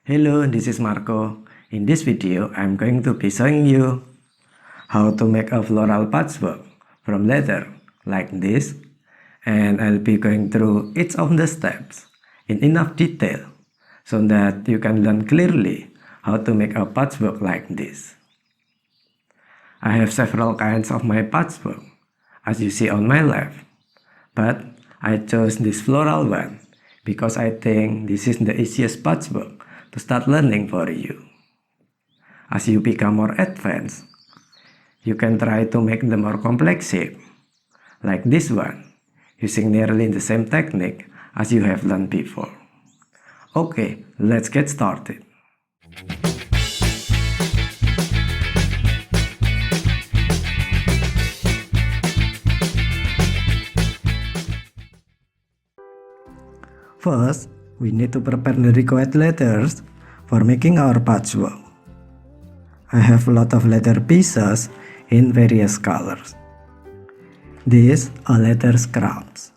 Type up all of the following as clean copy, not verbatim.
Hello, this is Marco. In this video, I'm going to be showing you how to make a floral patchwork from leather like this, and I'll be going through each of the steps in enough detail so that you can learn clearly how to make a patchwork like this. I have several kinds of my patchwork, as you see on my left, but I chose this floral one because I think this is the easiest patchwork to start learning for you. As you become more advanced, you can try to make the more complex shape, like this one, using nearly the same technique as you have learned before. Okay, let's get started. First, we need to prepare the required letters for making our patchwork. I have a lot of leather pieces in various colors. These are leather scraps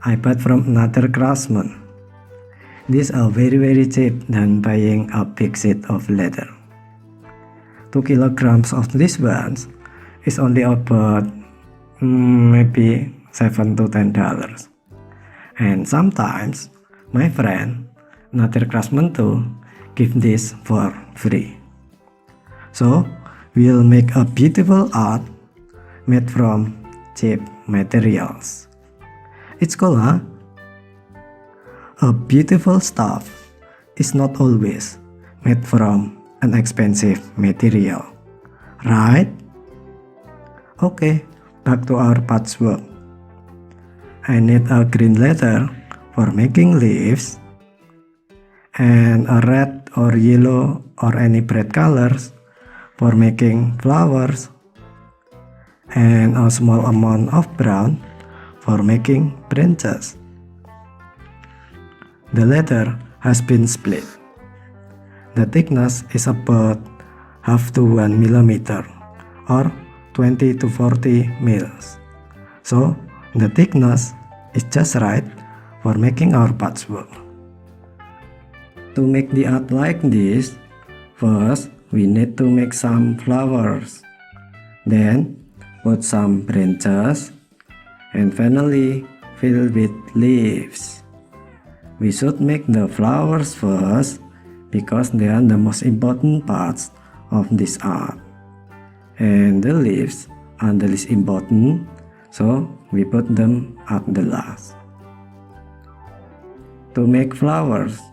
I bought from another craftsman. These are very cheap than buying a big sheet of leather. 2 kilograms of these ones is only about maybe $7 to $10. And sometimes my friend, another craftsman too, give this for free. So we'll make a beautiful art made from cheap materials. It's cool, huh? A beautiful stuff is not always made from an expensive material, right? Okay, back to our patchwork. I need a green leather for making leaves, and a red or yellow or any bright colors for making flowers, and a small amount of brown for making branches. The leather has been split. The thickness is about half to 1 millimeter or 20 to 40 mils. So the thickness is just right for making our patchwork. To make the art like this, first we need to make some flowers, then put some branches, and finally fill with leaves. We should make the flowers first because they are the most important parts of this art, and the leaves are the least important, so we put them at the last. To make flowers,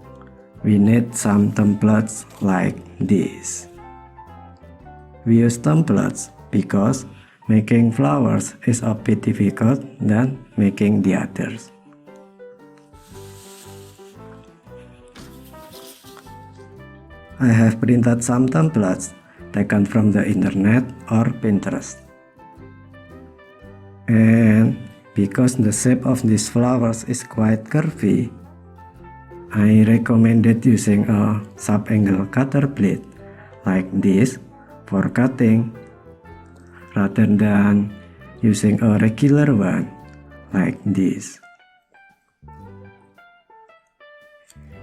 we need some templates like this. We use templates because making flowers is a bit difficult than making the others. I have printed some templates taken from the internet or Pinterest. And because the shape of these flowers is quite curvy, I recommended using a sub-angle cutter blade like this for cutting rather than using a regular one like this.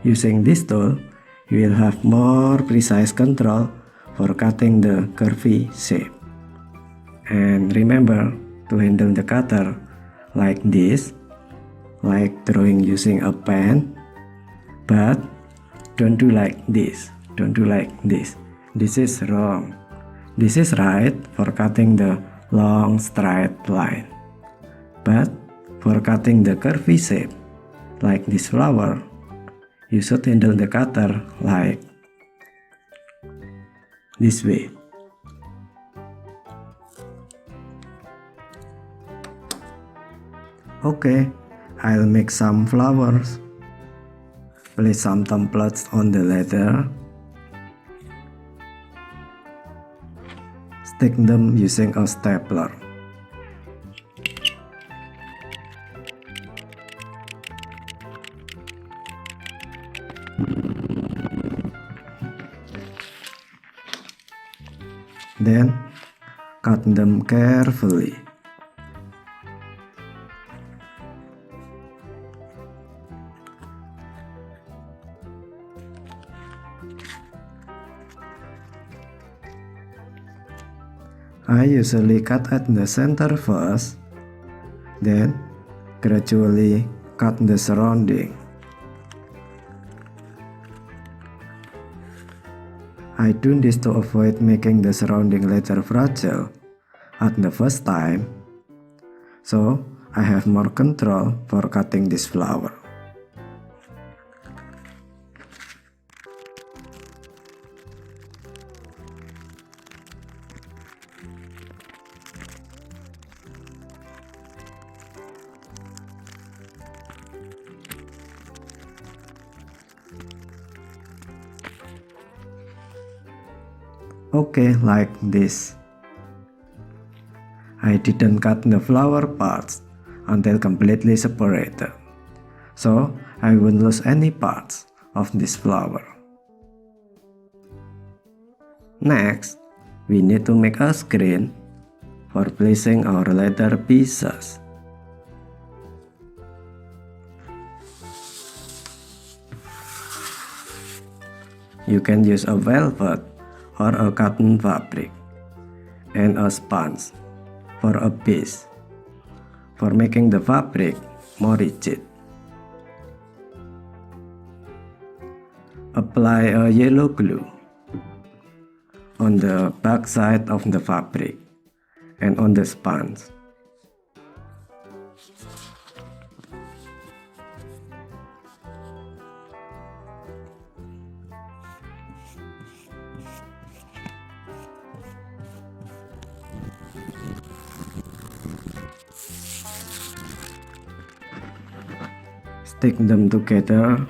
Using this tool, you will have more precise control for cutting the curvy shape. And remember to handle the cutter like this, like drawing using a pen, but don't do like this, don't do like this. This is wrong. This is right for cutting the long straight line, but for cutting the curvy shape like this flower, you should handle the cutter like this way. Okay, I'll make some flowers. Place some templates on the leather. Stick them using a stapler. Then cut them carefully. I usually cut at the center first, then gradually cut the surrounding. I do this to avoid making the surrounding leather fragile at the first time, so I have more control for cutting this flower. Okay, like this. I didn't cut the flower parts until completely separated, so I won't lose any parts of this flower. Next, we need to make a screen for placing our leather pieces. You can use a velvet or a cotton fabric and a sponge for a base for making the fabric more rigid. Apply a yellow glue on the back side of the fabric and on the sponge. Stick them together.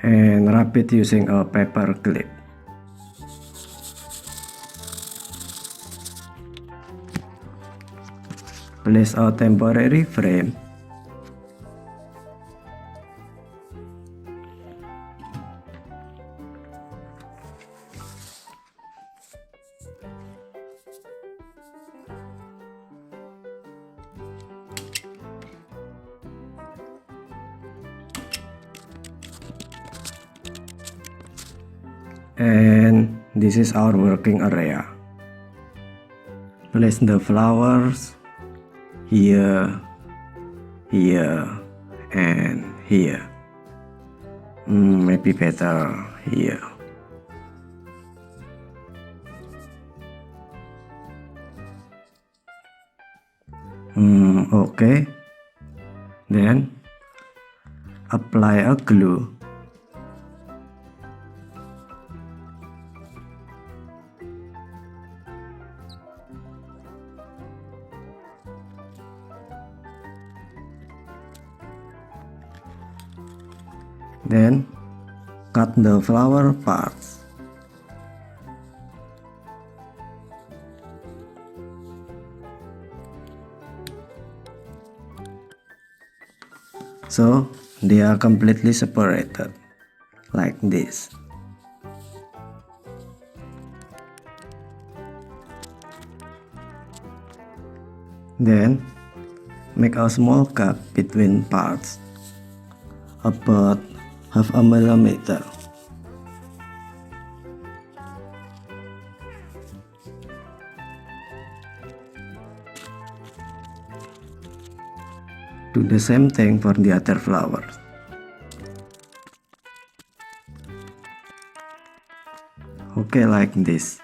And wrap it using a paper clip. Place a temporary frame and this is our working area. Place the flowers here, here, and here. Maybe better here. Okay. Then apply a glue. Then cut the flower parts. So they are completely separated like this. Then make a small cut between parts, about half a millimeter. Do the same thing for the other flowers. Okay, like this.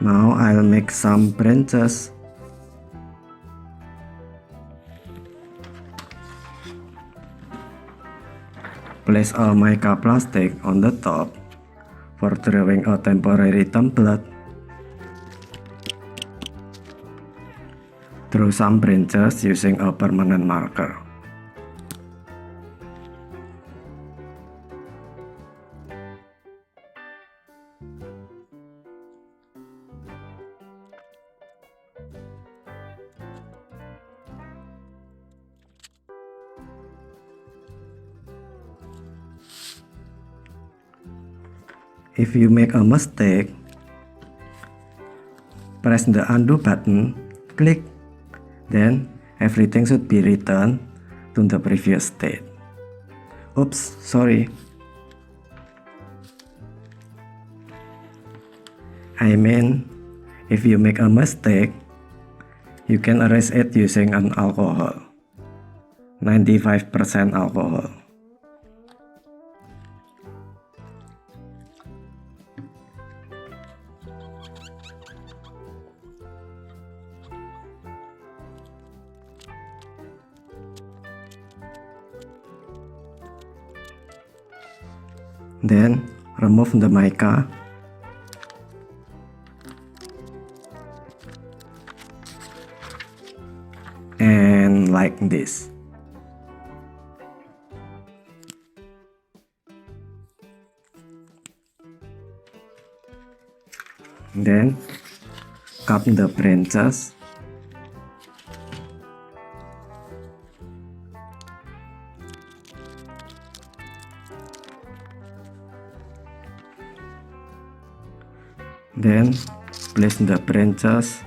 Now I'll make some branches. Place a mica plastic on the top for drawing a temporary template. Draw some branches using a permanent marker. If you make a mistake, press the undo button, click, then everything should be returned to the previous state. Oops, sorry. I mean, if you make a mistake, you can erase it using an alcohol, 95% alcohol. Then remove the mica and like this. Then cut the branches then place the branches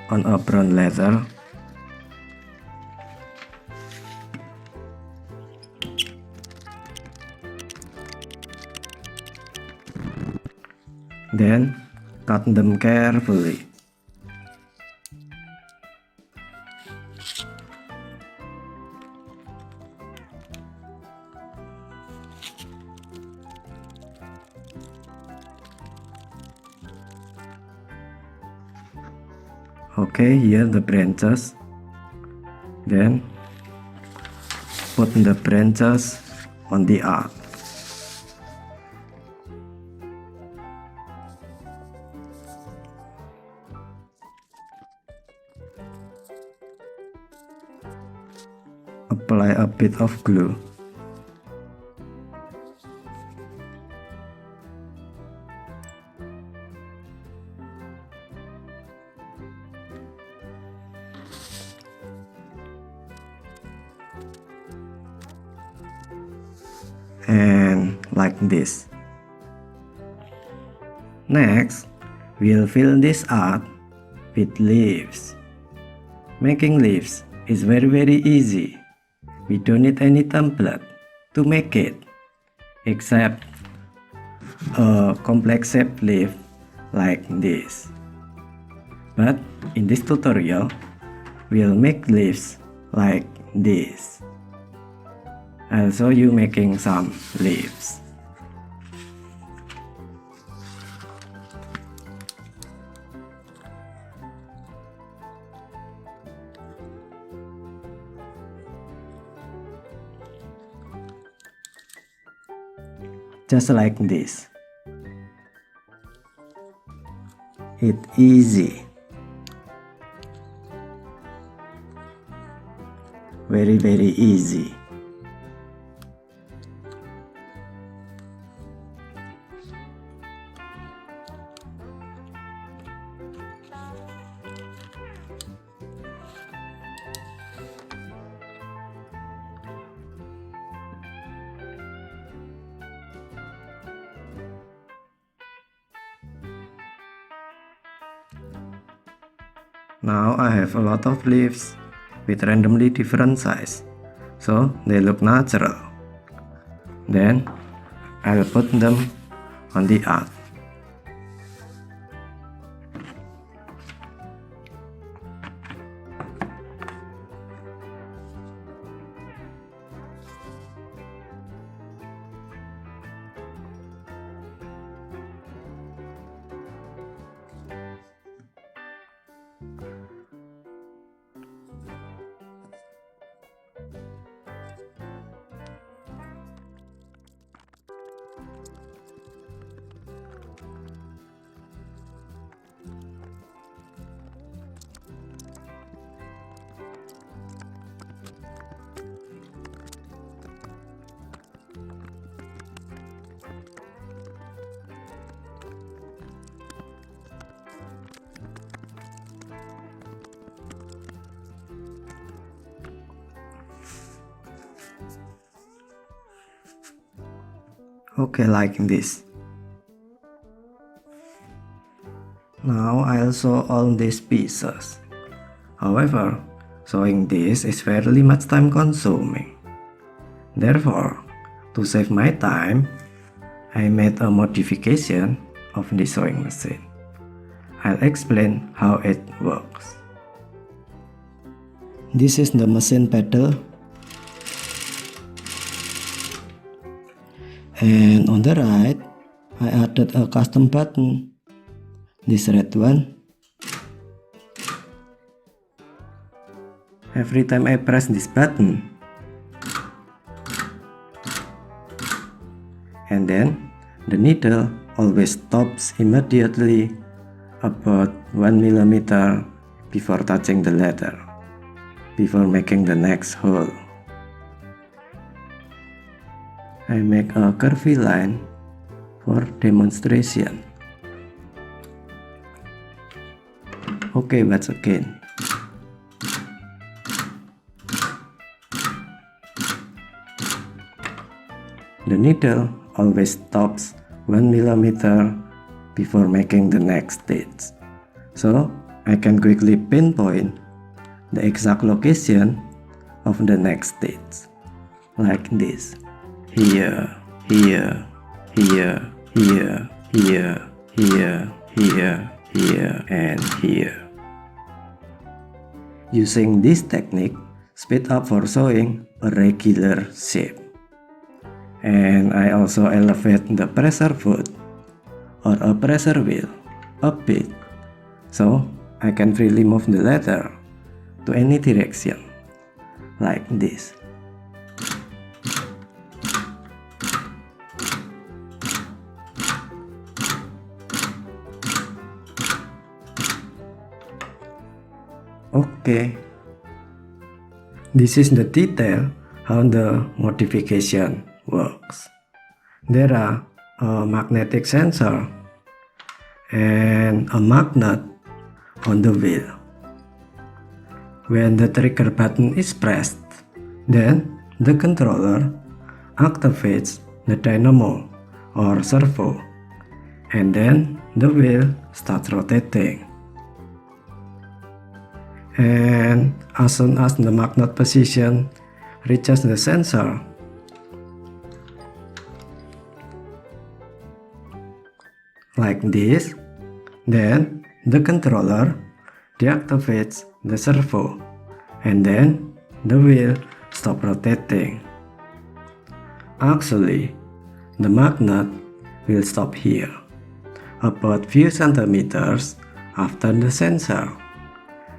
on a brown leather. Then cut them carefully. Okay, here the branches. Then put the branches on the art. Apply a bit of glue. And like this. Next, we'll fill this art with leaves. Making leaves is very easy. We don't need any template to make it, except a complex shaped leaf like this. But in this tutorial, we'll make leaves like this. I'll show you making some leaves. Just like this. It's easy. Very easy. Now I have a lot of leaves with randomly different size, so they look natural. Then I'll put them on the art. Okay, like this. Now I'll sew all these pieces. However, sewing this is fairly much time consuming. Therefore, to save my time, I made a modification of the sewing machine. I'll explain how it works. This is the machine pedal, and on the right I added a custom button, this red one. Every time I press this button, and then the needle always stops immediately about 1 millimeter before touching the leather, before making the next hole. I make a curvy line for demonstration. Okay, once again. The needle always stops 1 millimeter before making the next stitch, so I can quickly pinpoint the exact location of the next stitch, like this. Here, here, here, here, here, here, here, here, and here. Using this technique, speed up for sewing a regular shape. And I also elevate the pressure foot or a pressure wheel a bit, so I can freely move the leather to any direction, like this. Okay, this is the detail how the modification works. There are a magnetic sensor and a magnet on the wheel. When the trigger button is pressed, then the controller activates the dynamo or servo, and then the wheel starts rotating. And as soon as the magnet position reaches the sensor, like this, then the controller deactivates the servo, and then the wheel stops rotating. Actually, the magnet will stop here, about few centimeters after the sensor,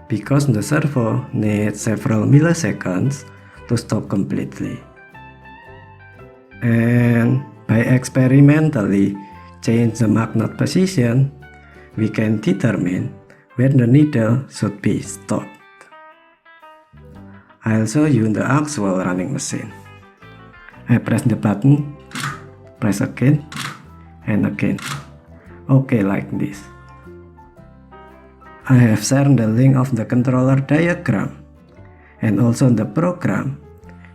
because the servo needs several milliseconds to stop completely. And by experimentally change the magnet position, we can determine where the needle should be stopped. I'll show you the actual running machine. I press the button, press again, and again. Okay, like this. I have shared the link of the controller diagram and also the program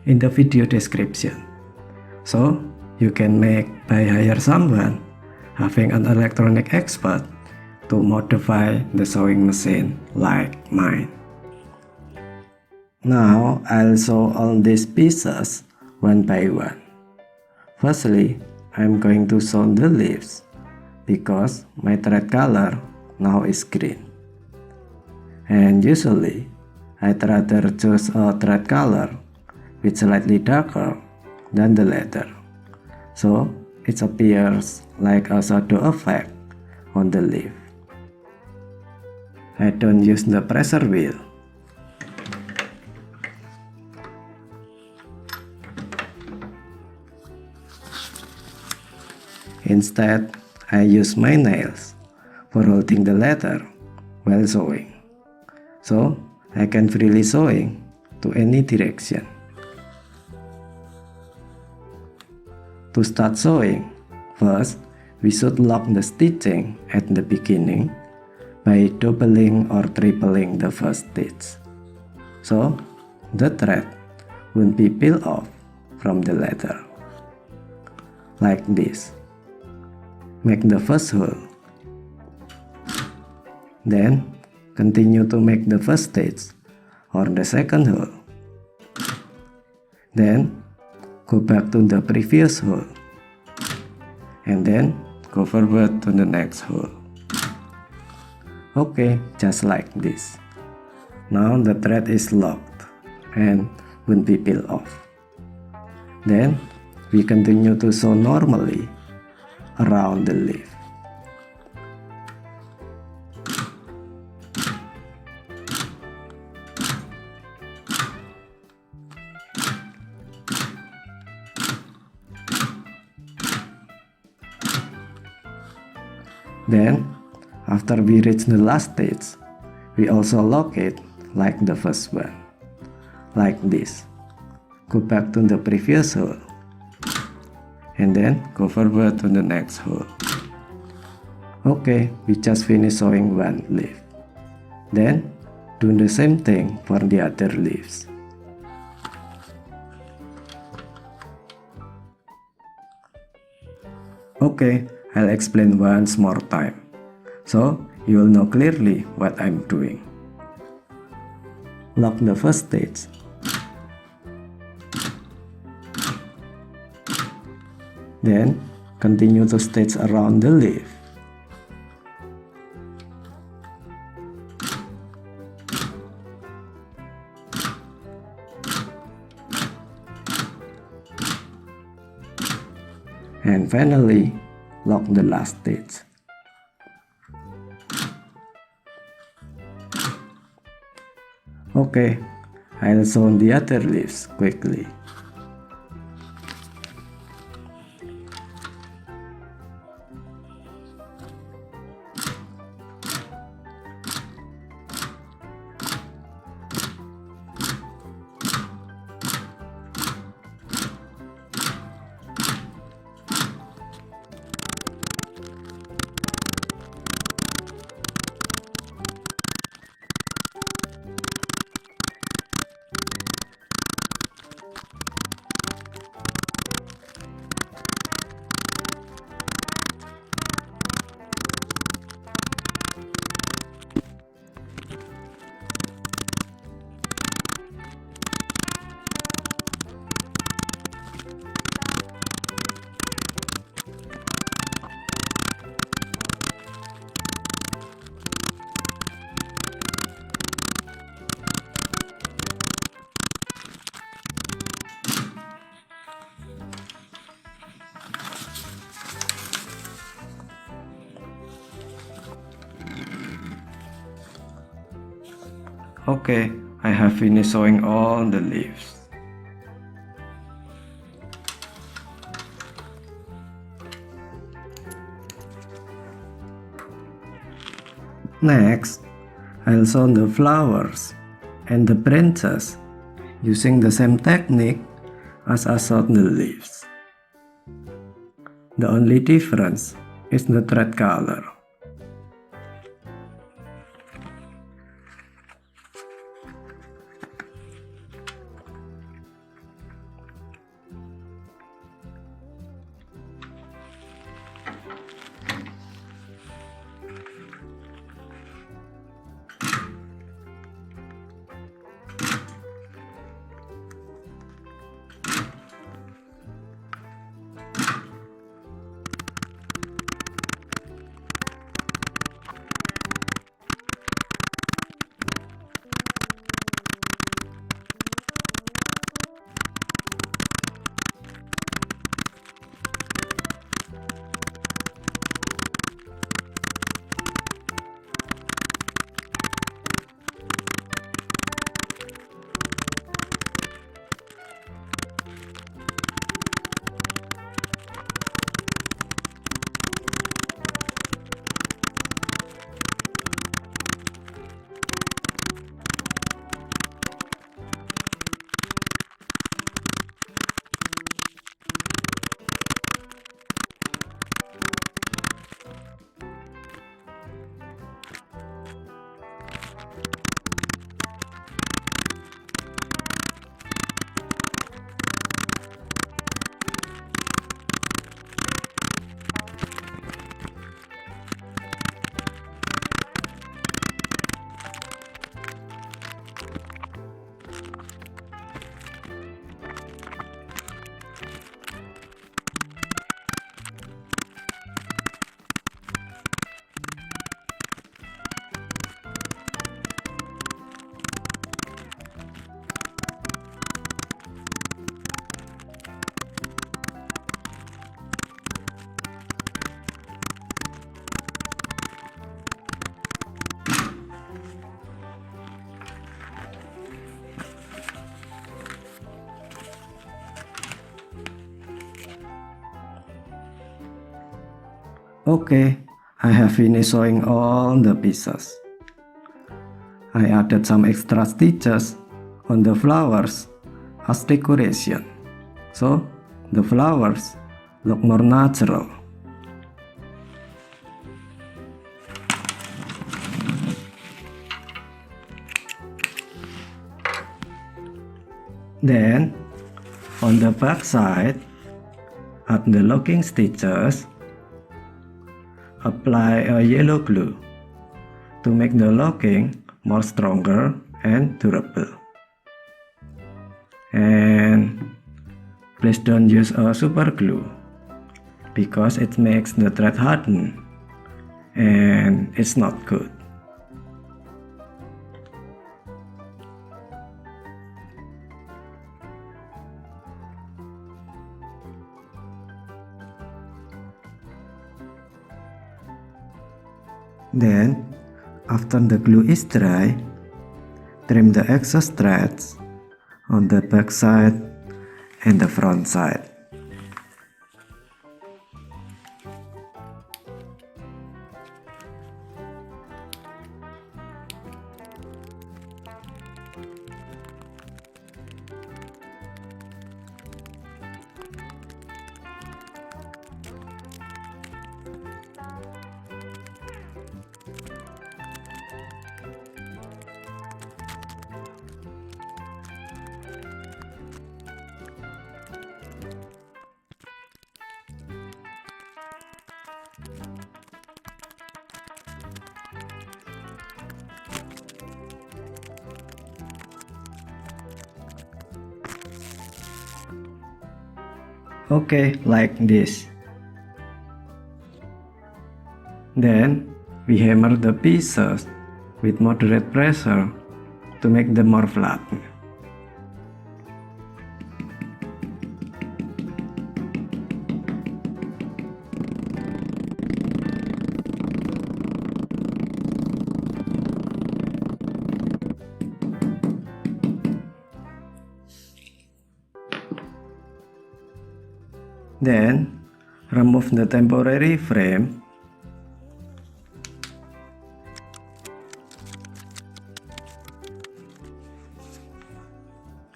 in the video description, so you can make by hire someone having an electronic expert to modify the sewing machine like mine. Now I'll sew all these pieces one by one. Firstly, I'm going to sew the leaves because my thread color now is green. And usually, I'd rather choose a thread color which slightly darker than the leather, so it appears like a shadow effect on the leaf. I don't use the pressure wheel. Instead, I use my nails for holding the leather while sewing, so I can freely sewing to any direction. To start sewing, first we should lock the stitching at the beginning by doubling or tripling the first stitch, so the thread won't be peeled off from the leather. Like this. Make the first hole. Then continue to make the first stage or the second hole. Then go back to the previous hole. And then go forward to the next hole. Okay, just like this. Now the thread is locked and won't be peeled off. Then we continue to sew normally around the leaf. Then, after we reach the last stage, we also lock it like the first one, like this. Go back to the previous hole, and then go forward to the next hole. Okay, we just finished sewing one leaf. Then, do the same thing for the other leaves. Okay, I'll explain once more time, so you will know clearly what I'm doing. Lock the first stage. Then, continue to stitch around the leaf. And finally, lock the last stitch. Okay, I'll sew the other leaves quickly. Okay, I have finished sewing all the leaves. Next, I'll sew the flowers and the branches using the same technique as I sewed the leaves. The only difference is the thread color. Okay, I have finished sewing all the pieces. I added some extra stitches on the flowers as decoration, so the flowers look more natural. Then, on the back side, add the locking stitches. Apply a yellow glue to make the locking more stronger and durable. And please don't use a super glue because it makes the thread harden and it's not good. Then, after the glue is dry, trim the excess threads on the back side and the front side. Okay, like this. Then we hammer the pieces with moderate pressure to make them more flat. Then remove the temporary frame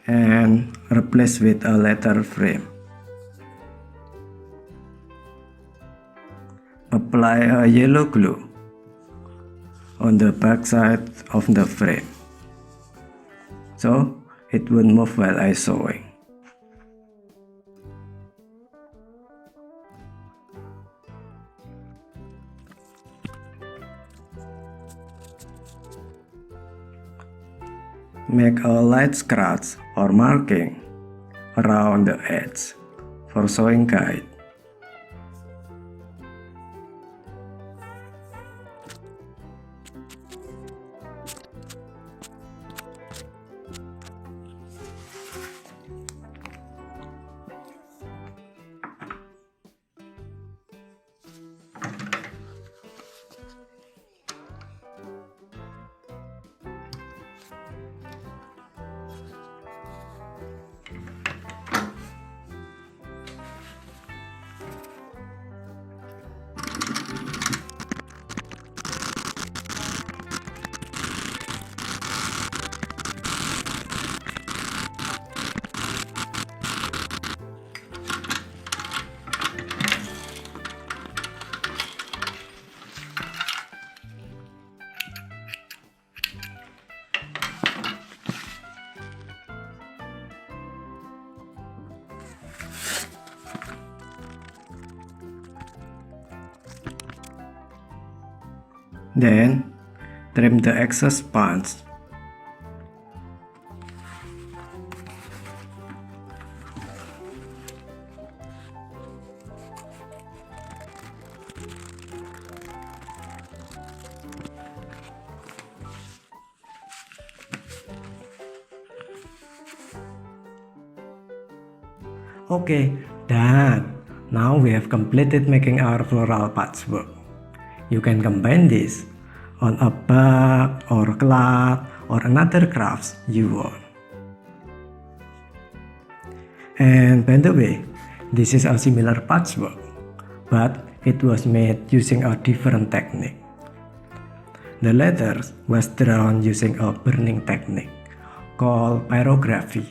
and replace with a leather frame. Apply a yellow glue on the back side of the frame so it won't move while I sewing. Make a light scratch or marking around the edge for sewing guide. Then trim the excess parts. Okay, done. Now we have completed making our floral patchwork. You can combine this on a bag or cloth or another crafts you want. And by the way, this is a similar patchwork, but it was made using a different technique. The leather was drawn using a burning technique called pyrography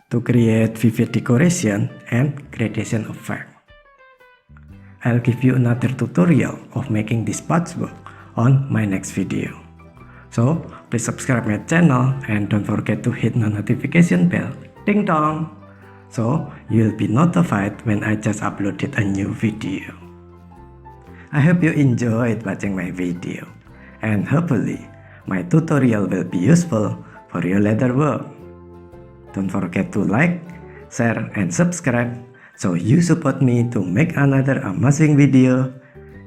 to create vivid decoration and gradation effect. I'll give you another tutorial of making this patchwork on my next video. So please subscribe my channel and don't forget to hit the notification bell, ding dong, so you'll be notified when I just uploaded a new video. I hope you enjoyed watching my video, and hopefully my tutorial will be useful for your leather work. Don't forget to like, share, and subscribe so you support me to make another amazing video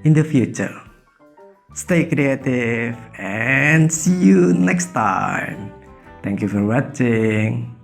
in the future. Stay creative and see you next time. Thank you for watching.